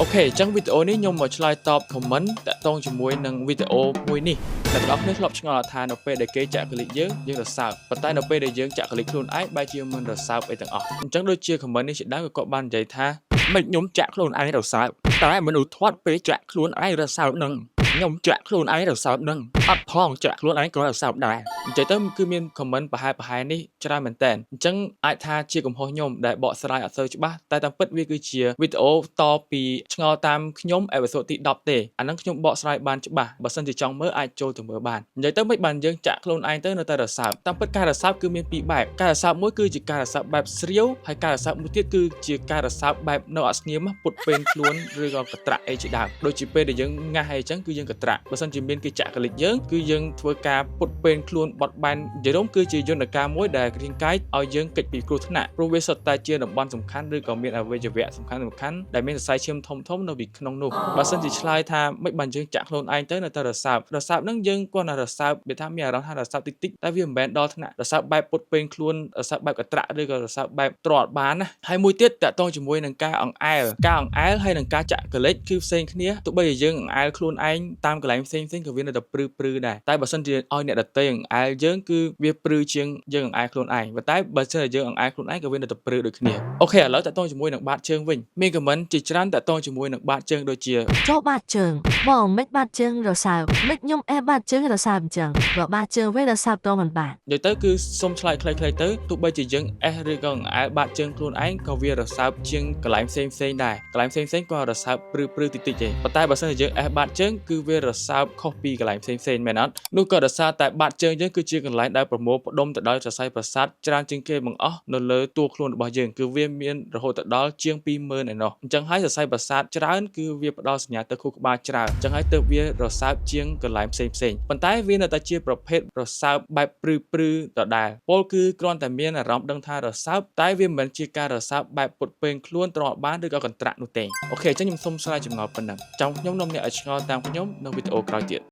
អូខេអញ្ចឹងវីដេអូនេះខ្ញុំមកឆ្លើយតប comment តាក់ទងជាមួយនឹងវីដេអូមួយនេះដែលបងប្អូនធ្លាប់ឆ្ងល់ថានៅពេលដែលគេចាក់ក្លិកយើងរសើបប៉ុន្តែនៅពេលដែលយើងចាក់ក្លិកខ្លួនឯងបែរជាមិនរសើបអីទាំងអស់អញ្ចឹងដូចជា comment នេះជាដើមគាត់បាននិយាយថាមិនខ្ញុំចាក់ខ្លួនឯងរសើបតែមនុស្សធាត់ពេលចាក់ខ្លួនឯងរសើបនឹងខ្ញុំចាក់ខ្លួនឯងរសើបនឹងអត់ផងចាក់ខ្លួនឯងក៏រសើបដែរអញ្ចឹងទៅគឺមាន comment ប្រហែលនេះច្រើនមែនតើអញ្ចឹងអាចថាជាកំហុសខ្ញុំដែលបកស្រាយអត់សូវច្បាស់តែតាមពិតវាគឺជាវីដេអូតពីឆ្ងល់តាមខ្ញុំអេពីសូតទី10ទេអាហ្នឹងខ្ញុំបកស្រាយបានច្បាស់បើសិនជាចង់មើលអាចចូលទៅមើលបាននិយាយទៅមិនបានយើងចាក់ខ្លួនឯងទៅនៅតែរសើបតាមពិតការរសើបគឺមានពីរបែបការរសើបមួយគឺជាការរសើបបែបស្រាវហើយការរសើបមួយទៀតគឺជាការរសើបបែបនៅអត់ស្ងៀមពុតពេនខ្លួនឬក៏កត្រាក់អីជាដើមដូចជាពេលដែលយើងងាស់អីចឹងគឺយើងកត្រាក់បើសិនជាមានគេចាក់កលិចយើងគឺយើងធ្វើការពុតពេនខ្លួនបត់បែននិយាយរួមគឺជាយន្តការមួយដែលរាងកាយឲ្យយើងគេចពីគ្រោះថ្នាក់ព្រោះវាសុទ្ធតែជាតំបន់សំខាន់ឬក៏មានអវយវៈសំខាន់ដែលមានសរសៃឈាមធំនៅពីក្នុងនោះបើសិនជាឆ្លើយថាមិនបានយើងចាក់ខ្លួនឯងទៅនៅតែរសើបហ្នឹងយើងគាត់ណារសើបវាថាមានអារម្មណ៍ថារសើបតិចតែវាមិនមែនដល់ថ្នាក់រសើបបែបពុតពេនខ្លួនរសើបបែបកត្រាក់ឬក៏រសើបបែបទ្រាត់បានណាហើយមួយទៀតតាក់ទងជាមួយនឹងការអង្អែលហើយនឹងការចាក់កលិចគឺផ្សេងគ្នាទោះបីជាយើងអង្អែលខ្លួនឯងតាមកន្លែងផ្សេងក៏វានៅតែព្រឺដែរតែបើសិនជាឲ្យអ្នកដទៃអង្អែលយើងគឺវាព្រឺជាងយើងអង្អែលខ្លួនឯងប៉ុន្តែបើសិនជាយើងអង្អែលខ្លួនឯងក៏វានៅតែព្រឺដូចគ្នាអូខេឥឡូវតាក់ទងជាមួយនឹងបាតជើងវិញមានខមមិនជាច្រើនតាក់ទងជាមួយនឹងបាតជើងដូចជាចូលបាតជើងបងមិនបាតជើងរសើបមិនខ្ញុំបាតជើងរសើបអញ្ចឹងបើបាតជើងវិញរសើបតមិនបាននិយាយទៅគឺសុំឆ្លើយខ្លីៗទៅទោះបីជាយើងឬក៏អង្អែលបាតជើងខ្លួនឯងក៏វារសើបជាងកន្លែងផ្សេងដែរកន្លែងផ្សេងក៏រសើបព្រឺតិចទេប៉ុន្តែបើសិនជាយើងបាតជើងគឺវារសើបខុសពីកន្លែងផ្សេងមែនអត់នោះក៏ដោយសារតែបាតជើងយើងគឺជាកន្លែងដែលប្រមូលផ្ដុំទៅដោយសរសៃប្រសាទច្រើនជាងគេបង្អស់នៅលើតួខ្លួនរបស់យើងគឺវាមានរហូតដល់ជាង20000ឯណោះអញ្ចឹងហើយសរសៃប្រសាទច្រើនគឺវាផ្ដល់សញ្ញាទៅខួរក្បាលច្រើនអញ្ចឹងហើយទើបវារសើបជាងកន្លែងផ្សេងប៉ុន្តែវានៅតែជាប្រភេទរសើបបែបព្រឺដដែលពលគឺគ្រាន់តែមានអារម្មណ៍ដឹងថារសើបតែវាមិនមែនជាការរសើបបែបពុតពេងខ្លួនទ្រាំបានឬក៏កន្ត្រាក់នោះទេអូខេអញ្ចឹងខ្ញុំសូមស្រាយចម្ងល់ប៉ុណ្ណឹងចាំខ្ញុំនាំអ្នកឲ្យឆ្ងល់តាមខ្ញុំនៅវីដេអូក្រោយទៀត